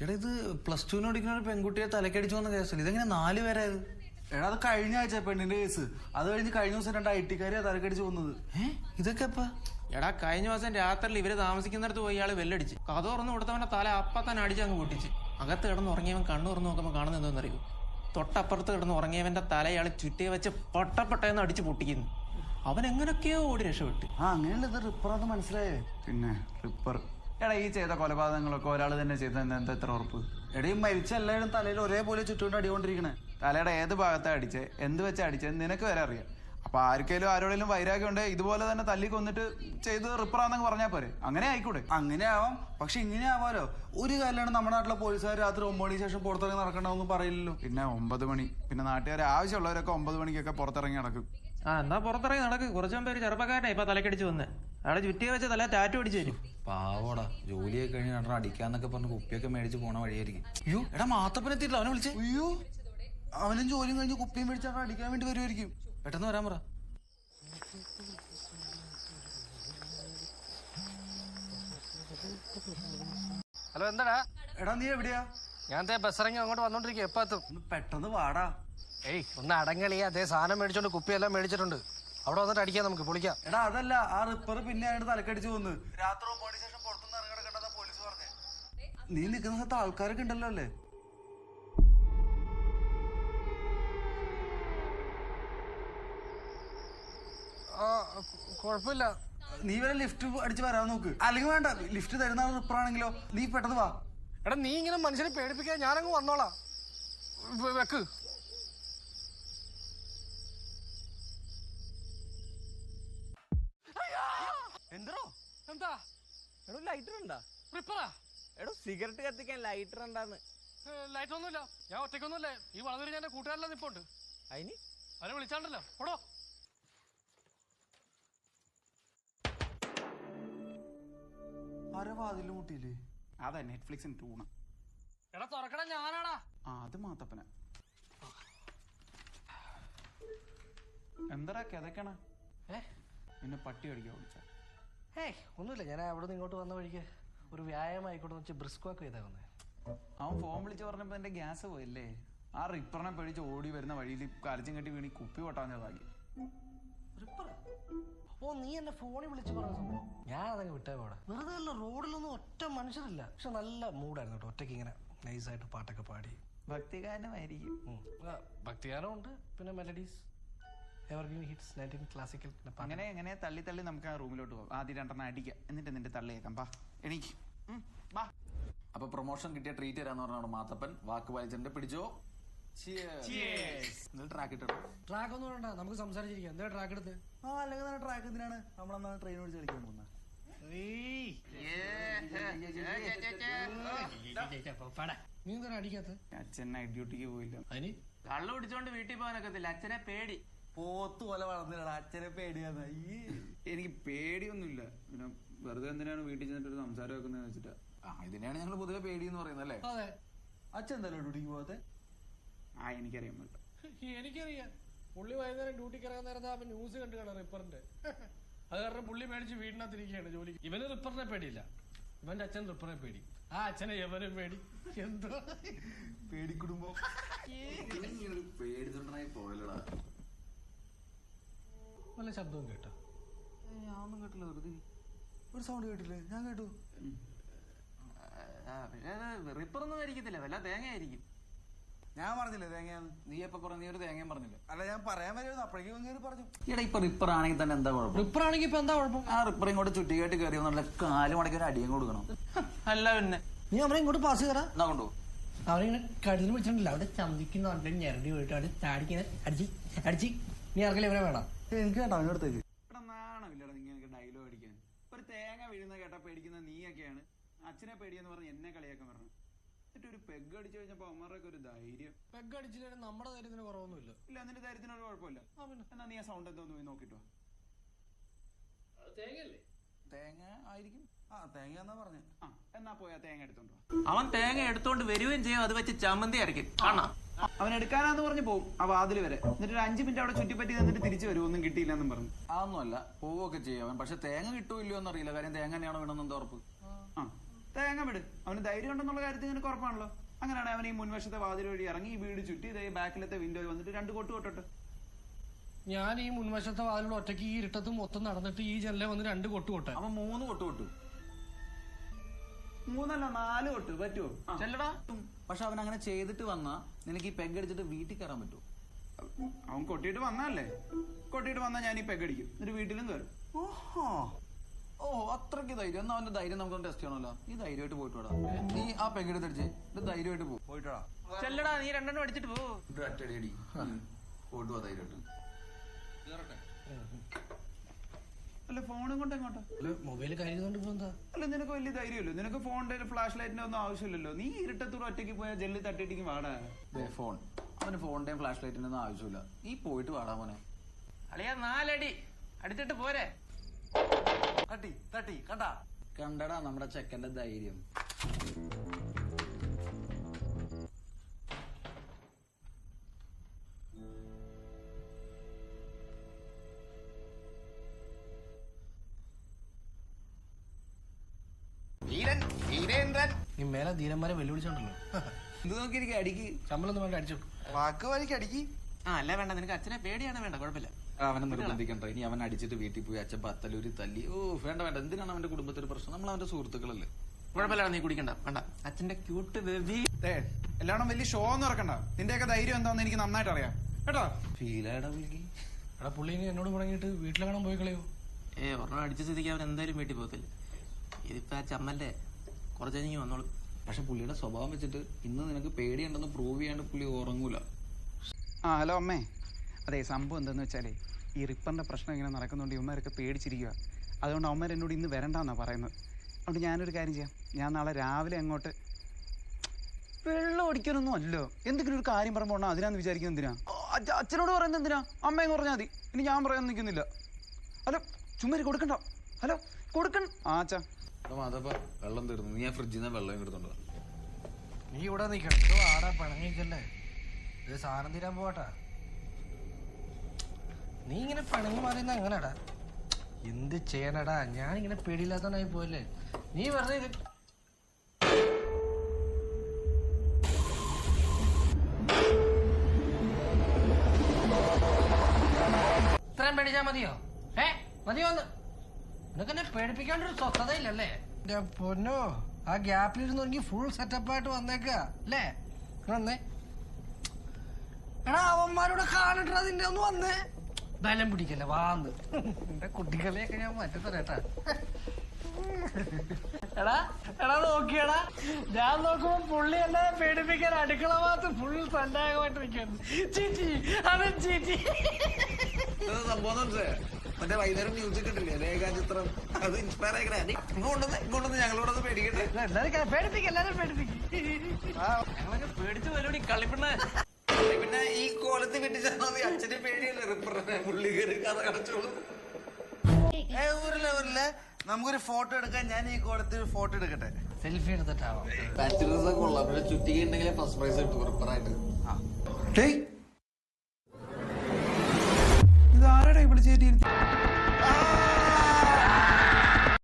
എടാ ഇത് +2 പഠിക്കുന്ന ഒരു പെൺകുട്ടിയെ തലക്കടിച്ചു വന്ന കേസല്ല, ഇതെങ്ങനെ 4 പേരായത്? എടാ അത് കഴിഞ്ഞ ആഴ്ച പെണ്ണിന്റെ കേസ്. അത് കഴിഞ്ഞ് കഴിഞ്ഞ ദിവസം 2 IT-കാരെ തലക്കടിച്ചു വന്നത്. ഇതൊക്കെ എപ്പാ? എടാ കഴിഞ്ഞ ദിവസം രാത്രിയിൽ ഇവര് താമസിക്കുന്നിടത്ത് പോയി ഇയാള് വെല്ലടിച്ച് കഥ തുറന്ന് കൊടുത്തവന്റെ തല അപ്പത്തന്നെ അടിച്ച് അങ്ങ് പൊട്ടിച്ച്. അകത്ത് കിടന്ന് ഉറങ്ങിയവൻ കണ്ണു തുറന്ന് നോക്കുമ്പോൾ കാണുന്നത് എന്താണെന്നറിയോ? തൊട്ടപ്പുറത്ത് കിടന്ന് ഉറങ്ങിയവന്റെ തല ഇയാള് ചുറ്റിയെ വെച്ച് പൊട്ടപ്പെട്ടെന്ന് അടിച്ച് പൊട്ടിക്കുന്നു. അവൻ എങ്ങനെയൊക്കെയോ ഓടി രക്ഷപ്പെട്ട്. അങ്ങനെയല്ല, ഇത് റിപ്പറാന്ന് മനസ്സിലായേ. പിന്നെ റിപ്പർ എടാ ഈ ചെയ്ത കൊലപാതകങ്ങളൊക്കെ ഒരാൾ തന്നെ ചെയ്തതെന്ന് എന്താ എത്ര ഉറപ്പ്? എടാ ഈ മരിച്ച എല്ലാവരും തലയിൽ ഒരേപോലെ ചുറ്റുകൊണ്ട് അടികൊണ്ടിരിക്കണേ. തലയുടെ ഏത് ഭാഗത്താ അടിച്ചേ, എന്ത് വെച്ചാ അടിച്ചത് നിനക്ക് വരെ അറിയാം. അപ്പൊ ആർക്കെങ്കിലും ആരോടെങ്കിലും വൈരാഗ്യം ഉണ്ട് ഇതുപോലെ തന്നെ തല്ലി കൊന്നിട്ട് ചെയ്ത് റിപ്പറാന്നങ്ങ് പറഞ്ഞാൽ പോരെ? അങ്ങനെ ആയിക്കൂടെ? അങ്ങനെ ആവാം, പക്ഷെ ഇങ്ങനെ ആവാലോ. ഒരു കാലാണ് നമ്മുടെ നാട്ടിലെ പോലീസുകാർ രാത്രി 9 മണിക്ക് ശേഷം പുറത്തിറങ്ങി നടക്കണമെന്ന് പറയില്ലല്ലോ. പിന്നെ 9 മണി, പിന്നെ നാട്ടുകാരെ ആവശ്യമുള്ളവരൊക്കെ 9 മണിക്കൊക്കെ പുറത്തിറങ്ങി നടക്കും. എന്നാ പുറത്തിറങ്ങി നടക്ക്. കുറച്ചു മുമ്പ് ഒരു ചെറുപ്പക്കാരനെ ഇപ്പൊ തലക്കടിച്ച് വന്ന് അയാളെ ചുറ്റിയെ വെച്ച് തല ടാറ്റു അടിച്ചു തരും. പാവോടാ, ജോലിയൊക്കെ കഴിഞ്ഞ് രണ്ടെണ്ണം അടിക്കാന്നൊക്കെ പറഞ്ഞ് കുപ്പിയൊക്കെ മേടിച്ച് പോണ വഴിയായിരിക്കും. അയ്യോ എടാ മാത്തപ്പനെത്തിയിട്ടില്ല, അവനെ വിളിച്ചേ. അയ്യോ അവനും ജോലിയും കഴിഞ്ഞ് കുപ്പിയും മേടിച്ചാൽ അടിക്കാൻ വേണ്ടി വരുമായിരിക്കും. പെട്ടെന്ന് വരാൻ പറ. ഹലോ, എന്താടാ? എടാ നീ എവിടെയാ? ഞാൻ ബസ് ഇറങ്ങി അങ്ങോട്ട് വന്നോണ്ടിരിക്കും. എപ്പോ എത്തും? പെട്ടെന്ന് വാടാ. ഏയ് ഒന്ന് അടങ്ങളി. അതേ സാധനം മേടിച്ചോണ്ട് കുപ്പിയെല്ലാം മേടിച്ചിട്ടുണ്ട്. അവിടെ വന്നിട്ട് അടിക്കാം, നമുക്ക് പൊളിക്കാം. എടാ അതല്ല, ആ റിപ്പർ പിന്നെ അയാൾ തലക്കടിച്ചു വന്ന് രാത്രി 9 മണിക്ക് ശേഷം പുറത്തുനിന്ന് ഇറങ്ങിടക്കണ്ടെന്നാ പോലീസ് പറഞ്ഞേ. നീ നിൽക്കുന്ന സ്ഥലത്ത് ആൾക്കാരൊക്കെ ഉണ്ടല്ലോ അല്ലേ? കുഴപ്പമില്ല. നീ വരെ ലിഫ്റ്റ് അടിച്ച് വരാൻ നോക്ക്. അല്ലെങ്കിൽ വേണ്ട, ലിഫ്റ്റ് തരുന്ന റിപ്പർ ആണെങ്കിലോ. നീ പെട്ടെന്ന് വാ. എടാ നീ ഇങ്ങനെ മനുഷ്യനെ പേടിപ്പിക്കാൻ ഞാനങ്ങ് വന്നോളാം. വെക്ക്. എന്തോ എന്താ? എടോ ലൈറ്റർ ഉണ്ടാ? റിപ്പറാ? എടോ സിഗരറ്റ് കത്തിക്കാൻ ലൈറ്റർ ഉണ്ടാന്ന്. ലൈറ്റ് ഒന്നുമില്ല. ഞാൻ ഒറ്റയ്ക്കൊന്നുമില്ലേ. ഈ വളരെ ഞാൻ കൂട്ടുകാരെല്ലാം നിപ്പുണ്ട്. അതിന് അവരെ വിളിച്ചാണ്ടല്ലോ. ഓടോ. ആരവാതിൽ മുട്ടിയില്ലേ? അതാ നെറ്റ്ഫ്ലിക്സിന് ടൂണ്. എടാ തുറക്കണ ഞാനാടാ. അത് മാത്തപ്പന. എന്താ കിതക്കണ? പിന്നെ പട്ടി അടിക്കാൻ വിളിച്ച? ഏയ് ഒന്നുമില്ല. ഞാൻ അവിടെ നിന്ന് ഇങ്ങോട്ട് വന്ന വഴിക്ക് ഒരു വ്യായാമം ആയിക്കോട്ടെ വെച്ച് ബ്രിസ്ക് വാക്ക് ചെയ്താ വന്നേ. അവൻ ഫോൺ വിളിച്ച് പറഞ്ഞപ്പോ എന്റെ ഗ്യാസ് പോയല്ലേ. ആ റിപ്പറിനെ പേടിച്ച് ഓടി വരുന്ന വഴിയിൽ കരച്ചും കെട്ടി വീണി കുപ്പി പൊട്ടാൻ ഭാഗ്യം. ഓ നീ എന്നെ ഫോണിൽ വിളിച്ച് പറഞ്ഞ സംഭവം ഞാൻ അതങ്ങ് വിട്ടേ പോടാ. വെറുതെ അല്ല, റോഡിലൊന്നും ഒറ്റ മനുഷ്യരില്ല. പക്ഷെ നല്ല മൂഡായിരുന്നു കേട്ടോ. ഒറ്റയ്ക്ക് ഇങ്ങനെ നൈസായിട്ട് പാട്ടൊക്കെ പാടി. ഭക്തിഗാനമായിരിക്കും. ഭക്തിഗാനം ഉണ്ട്, പിന്നെ മെലഡീസ്, എവർഗ്രീൻ ഹിറ്റ്സ്, 19 ക്ലാസിക്കൽ. അങ്ങനെ എങ്ങനെ തള്ളി തള്ളി നമുക്ക് ആ റൂമിലോട്ട് പോകാം. ആദ്യം 2 അടിക്കാം, എന്നിട്ട് നിന്റെ തള്ളിയേക്കാം. ബാ എനിക്ക് ബാ. അപ്പൊ പ്രൊമോഷൻ കിട്ടിയ ട്രീറ്റ് തരാന്ന് പറഞ്ഞാണ് മാത്തപ്പൻ. വാക്ക് പാലിച്ചിട്ടുണ്ട്. പിടിച്ചോ. ട്രാക്ക് ഇട്ടോ. ട്രാക്ക് ഒന്നും വേണ്ട, നമുക്ക് സംസാരിച്ചിരിക്കാം. എന്താ ട്രാക്ക് എടുത്ത്? അല്ലെങ്കിൽ തന്നെ ട്രാക്ക് എന്തിനാണ്? നമ്മളെന്നാണ് ട്രെയിൻ ഓടിച്ച് കളിക്കാൻ പോകുന്നത്. നീ എന്താ അടിക്കാത്ത? അച്ഛൻ നൈറ്റ് ഡ്യൂട്ടിക്ക് പോയില്ല. അതിന് കള്ളു പിടിച്ചോണ്ട് വീട്ടിൽ പോകാനൊക്കത്തില്ല, അച്ഛനെ പേടി. പോത്ത് പോലെ വളർന്നില്ലടാ, അച്ഛനെ പേടിയാന്ന്. എനിക്ക് പേടിയൊന്നുമില്ല. പിന്നെ വെറുതെ എന്തിനാണ് വീട്ടിൽ ചെന്നിട്ട് സംസാരം വെക്കുന്നത് വെച്ചിട്ടാ. ഇതിനെയാണ് ഞങ്ങൾ പൊതുവെ പേടി എന്ന് പറയുന്നത് അല്ലേ? അതെ. അച്ഛൻ എന്തായാലും ഡ്യൂട്ടിക്ക് പോകാത്തെ? എനിക്കറിയാൻ പറ്റില്ല. എനിക്കറിയാം. പുള്ളി വൈകുന്നേരം ഡ്യൂട്ടിക്ക് ഇറങ്ങാൻ നേരത്തെ അവൻ ന്യൂസ് കണ്ടു കാണാം റിപ്പറിന്റെ. അത് കാരണം പുള്ളി മേടിച്ച് വീടിനകത്തിരിക്കുകയാണ് ജോലി. ഇവന് റിപ്പറിനെ പേടിയില്ല, ഇവന്റെ അച്ഛൻ റിപ്പറിനെ പേടി. ആ അച്ഛനെ എവനെ പേടി. എന്തോ പേടിക്കുടുമ്പോ പേടിതൊണ്ടായി പോയല്ലടാ. വല്ല ശബ്ദവും കേട്ടോ? ഞാനൊന്നും കേട്ടില്ല. വെറുതെ ഒരു സൗണ്ട് കേട്ടില്ലേ? ഞാൻ കേട്ടു. റിപ്പറൊന്നും ആയിരിക്കത്തില്ല, വല്ല തേങ്ങ ആയിരിക്കും. ഞാൻ പറഞ്ഞില്ലേ തേങ്ങയാന്ന്? നീ എപ്പോ പറഞ്ഞു? ഒരു തേങ്ങയും പറഞ്ഞില്ല. അല്ല ഞാൻ പറയാൻ വരുമായിരുന്നു, അപ്പോഴേക്കും ഇങ്ങനെ പറഞ്ഞു. ഈടാ ഇപ്പൊ റിപ്പർ ആണെങ്കിൽ തന്നെ എന്താ കുഴപ്പം? റിപ്പർ ആണെങ്കിൽ ഇപ്പൊ എന്താ കുഴപ്പം? ആ റിപ്പർ ഇങ്ങോട്ട് ചുറ്റിക്കായിട്ട് കയറി വന്നുള്ള കാല് മടക്കി ഒരു അടിയും കൊടുക്കണം. അല്ല പിന്നെ നീ അവനെ ഇങ്ങോട്ട് പാസ് കയറാ. എന്നാ കൊണ്ടുപോകും. അവനിങ്ങനെ കഴുതിൽ പിടിച്ചിട്ടില്ല, അവിടെ ചന്തിക്കുന്ന ഞരടി പോയിട്ട് അവിടെ ചാടിക്കിങ്ങനെ അടിച്ച് നീ ഇറക്കൽ ഇവരെ വേണം. എനിക്ക് കേട്ടോ അവൻ്റെ അടുത്തേക്ക്. ഇവിടെ നാണമില്ലടാ നിങ്ങൾക്ക് ഡയലോഗ് അടിക്കാൻ. ഒരു തേങ്ങ വീഴുന്ന കേട്ടാ പേടിക്കുന്ന നീയൊക്കെയാണ്. അച്ഛനെ പേടിയെന്ന് പറഞ്ഞ് എന്നെ കളിയാക്കാൻ പറഞ്ഞു. എന്നിട്ട് ഒരു പെഗ് അടിച്ചു കഴിഞ്ഞപ്പോ അമ്മമാരൊക്കെ ഒരു ധൈര്യം. പെഗ് അടിച്ചിട്ട് നമ്മുടെ ധൈര്യത്തിന് കുറവൊന്നുമില്ല. ഇല്ല, നിന്റെ ധൈര്യത്തിനൊരു കുഴപ്പമില്ല. എന്നാ നീ ആ സൗണ്ട് എന്തോന്ന് പോയി നോക്കിട്ടോ. തേങ്ങയല്ലേ? തേങ്ങ ആയിരിക്കും. തേങ്ങ എന്നാ പറഞ്ഞേ. എന്നാ പോയാ തേങ്ങ എടുത്തോണ്ടോ. അവൻ തേങ്ങ എടുത്തോണ്ട് വരികയും ചെയ്യും, അത് വെച്ച് ചമ്മന്തി അരയ്ക്കും. കാണാം. അവൻ എടുക്കാനാന്ന് പറഞ്ഞ് പോകും ആ വാതിൽ വരെ. എന്നിട്ട് ഒരു 5 മിനിറ്റ് അവിടെ ചുറ്റിപ്പറ്റി എന്നിട്ട് തിരിച്ചു വരും. ഒന്നും കിട്ടിയില്ലെന്നും പറഞ്ഞു. അതൊന്നുമല്ല, പോവൊക്കെ ചെയ്യും അവൻ. പക്ഷെ തേങ്ങ കിട്ടൂല്ലോ എന്നറിയില്ല. കാര്യം തേങ്ങ തന്നെയാണോ വേണമെന്ന് എന്താ ഉറപ്പ്? തേങ്ങ വിട്. അവന് ധൈര്യം ഉണ്ടെന്നുള്ള കാര്യത്തിൽ നിനക്ക് ഉറപ്പാണല്ലോ. അങ്ങനെയാണെങ്കിൽ അവൻ ഈ മുൻവശത്തെ വാതിൽ വഴി ഇറങ്ങി ഈ വീട് ചുറ്റി ഇതേ ബാക്കിലത്തെ വിൻഡോയിൽ വന്നിട്ട് 2 കൊട്ട് കൊട്ടട്ടെ. ഞാൻ ഈ മുൻവശത്തെ വാതിലൂടെ ഒറ്റയ്ക്ക് ഈ ഇരുട്ടത്തും മൊത്തം നടന്നിട്ട് ഈ ജനലെ വന്ന് 2 കൊട്ട് കൊട്ടെ. അവൻ 3 കൊട്ട് കൊട്ടു. 3 അല്ല 4 കൊട്ട് പറ്റുമോ? ചെല്ലടാ. പക്ഷെ അവൻ അങ്ങനെ ചെയ്തിട്ട് വന്നാ നിനക്ക് ഈ പെഗ് അടിച്ചിട്ട് വീട്ടിൽ കയറാൻ പറ്റുമോ? അവൻ കൊട്ടിയിട്ട് വന്നല്ലേ? കൊട്ടിയിട്ട് വന്നാൽ ഞാൻ ഈ പെഗ് അടിക്കും, എന്നിട്ട് വീട്ടിലും കയറും. ഓ അത്രയ്ക്ക് ധൈര്യം. എന്നാ അവന്റെ ധൈര്യം നമുക്ക് ടെസ്റ്റ് ചെയ്യണമല്ലോ. നീ ധൈര്യമായിട്ട് പോയിട്ട് വാടാ. നീ ആ പെഗ് എടുത്തടിച്ചേ ധൈര്യമായിട്ട് പോയിട്ടാ. ചെല്ലടാ, നീ 2 അടിച്ചിട്ട് പോ. ഒറ്റടി അടി പോയിട്ട് വാ ധൈര്യമായിട്ട്. അല്ല ഫോണും കൊണ്ട് എങ്ങോട്ടാ? മൊബൈൽ കരുതുകൊണ്ട് ഇപ്പൊ എന്താ? അല്ല നിനക്ക് വലിയ ധൈര്യമല്ലോ. നിനക്ക് ഫോണിന്റെ ഫ്ലാഷ് ലൈറ്റിന്റെ ഒന്നും ആവശ്യമില്ലല്ലോ. നീ ഇരുട്ടത്തൂടെ ഒറ്റയ്ക്ക് പോയാൽ ജെല്ലി തട്ടിയിട്ടേക്ക് വാടാ. ഫോൺ അവന് ഫോണിന്റെയും ഫ്ലാഷ് ലൈറ്റിന്റെ ഒന്നും ആവശ്യമില്ല. നീ പോയിട്ട് വാടാ മോനെ. അളിയാ 4 അടി അടിച്ചിട്ട് പോരെ. തട്ടി കണ്ടാ കണ്ടടാ നമ്മുടെ ചെക്കന്റെ ധൈര്യം. ഈ മേലെ ധീരന്മാരെ വെല്ലുവിളിച്ചോണ്ടല്ലോ. ഇത് നോക്കിയിരിക്കും അടിക്ക്. ശമ്പളം വേണ്ട, അടിച്ചു. വാക്ക് വഴിക്ക് അടിക്ക്. അല്ല വേണ്ട, നിനക്ക് അച്ഛനെ പേടിയാണ്. വേണ്ട, കുഴപ്പമില്ല. അവനെ നിർബന്ധിക്കണ്ട. ഇനി അവൻ അടിച്ചിട്ട് വീട്ടിൽ പോയി അച്ഛൻ പത്തലൂരി തല്ലി. ഓ വേണ്ട വേണ്ട. എന്തിനാണ് അവന്റെ കുടുംബത്തിൽ പ്രശ്നം? നമ്മൾ അവന്റെ സുഹൃത്തുക്കളല്ലേ. കുഴപ്പമില്ല, നീ കുടിക്കണ്ട. വേണ്ട, അച്ഛന്റെ ക്യൂട്ട് ബേബി. എല്ലാവരും വലിയ ഷോ ഒന്നും ഇറക്കണ്ട. നിന്റെയൊക്കെ ധൈര്യം എന്താന്ന് എനിക്ക് നന്നായിട്ട് അറിയാം കേട്ടോ. ഫീലായിടാ വിളിക്ക്. എടാ പുള്ളി ഇനി എന്നോട് മുടങ്ങിയിട്ട് വീട്ടിലെങ്ങാനും പോയി കളയോ? ഒരെണ്ണം അടിച്ച സ്ഥിതിക്ക് അവൻ എന്തായാലും വീട്ടിൽ പോകത്തില്ല. ഇതിപ്പോ ആ ചമ്മന്റെ കുറച്ച് കഴിഞ്ഞ് വന്നോളൂ. പക്ഷെ പുള്ളിയുടെ സ്വഭാവം വെച്ചിട്ട് ഇന്ന് നിനക്ക് പേടിയുണ്ടെന്ന് പ്രൂവ് ചെയ്യാണ്ട് പുള്ളി ഉറങ്ങൂല. ഹലോ അമ്മേ. അതെ, സംഭവം എന്താന്ന് വെച്ചാലേ ഈ റിപ്പറിന്റെ പ്രശ്നം ഇങ്ങനെ നടക്കുന്നുണ്ട്. ഇവന്മാരൊക്കെ പേടിച്ചിരിക്കുക. അതുകൊണ്ട് അവന്മാർ എന്നോട് ഇന്ന് വരണ്ടെന്നാണ് പറയുന്നത്. അതുകൊണ്ട് ഞാനൊരു കാര്യം ചെയ്യാം. ഞാൻ നാളെ രാവിലെ അങ്ങോട്ട് വെള്ളം അടിക്കാനൊന്നും അല്ലോ. എന്തെങ്കിലും ഒരു കാര്യം പറയുമ്പോൾ അതിനാന്ന് വിചാരിക്കുന്നത് എന്തിനാ? അച്ഛനോട് പറയുന്നത് എന്തിനാ? അമ്മയെന്ന് പറഞ്ഞാൽ മതി. ഇനി ഞാൻ പറയാൻ നിൽക്കുന്നില്ല. ഹലോ ചുമ്മാരി കൊടുക്കണ്ട. ഹലോ കൊടുക്കണ്ട. അച്ഛാ അതപ്പ വെള്ളം തീർന്നു. നീ ആ ഫ്രിഡ്ജിൽ നിന്ന് വെള്ളം എടുത്തോണ്ടോ. നീ ഇവിടെ നിൽക്കണം. ആടാ പണങ്ങിക്കല്ലേ. ഇത് സാധനം തീരാൻ പോവാട്ടാ. നീ ഇങ്ങനെ പണങ്ങി മാറിയുന്ന എങ്ങനെടാ? എന്ത് ചെയ്യാനടാ? ഞാനിങ്ങനെ പേടിയില്ലാത്തവനായി പോയല്ലേ. നീ വെറുതെ ഇത്രയും പേടിച്ചാ മതിയോ? മതിയോ? നിനക്കെന്നെ പേടിപ്പിക്കാണ്ടൊരു സ്വസ്ഥതയില്ലല്ലേ? എന്റെ പൊന്നോ, ആ ഗ്യാപ്പിലിരുന്ന് ഫുൾ സെറ്റപ്പായിട്ട് വന്നേക്ക അല്ലേ? വന്നേ എടാ, അവന്മാരോട് കാണിട്ടാ നിന്റെ ഒന്ന് വന്നേ. ബലം പിടിക്കല്ലേ, വാന്ന്. എന്റെ കുട്ടികളെയൊക്കെ ഞാൻ മാറ്റിത്തരേട്ടാ. എടാ എടാ നോക്കിയടാ, ഞാൻ നോക്കുമ്പോ പുള്ളി എന്നെ പേടിപ്പിക്കാൻ അടുക്കള ഭാഗത്ത് ഫുൾ സന്നാഹമായിട്ട് നിൽക്കുന്നു. ചീറ്റി അവൻ ചീറ്റി. സംഭവം മറ്റേ വൈകുന്നേരം മ്യൂസിക് കിട്ടില്ലേ, രേഖാചിത്രം, അത് ഇൻസ്പയർ ആയിക്കണേ. ഇങ്ങോട്ടൊന്ന് ഞങ്ങളോടൊന്ന് പേടിക്കട്ടെ. എല്ലാരും പേടിപ്പിക്കും, എല്ലാരും പേടിപ്പിക്കും. ഞങ്ങളൊക്കെ പേടിച്ച് വരൂടി കളിപ്പിണ്ണ. പിന്നെ ഈ കോലത്ത് വെട്ടിച്ചാൽ മതി. അച്ഛന്റെ പേടിയല്ലേ റിപ്പറിനെ. പുള്ളി കയറി കഥ കടച്ചോളൂ. ഊരില്ല നമുക്കൊരു ഫോട്ടോ എടുക്കാൻ. ഞാൻ ഈ കോളത്തിൽ ഒരു ഫോട്ടോ എടുക്കട്ടെ. സെൽഫി എടുത്തിട്ടാവാം. ബാച്ചിലേഴ്സ് കൊള്ളാം. പിന്നെ ചുറ്റിക ഉണ്ടെങ്കിലേ ഫസ്റ്റ് പ്രൈസ് കിട്ടും റിപ്പറായിട്ട്.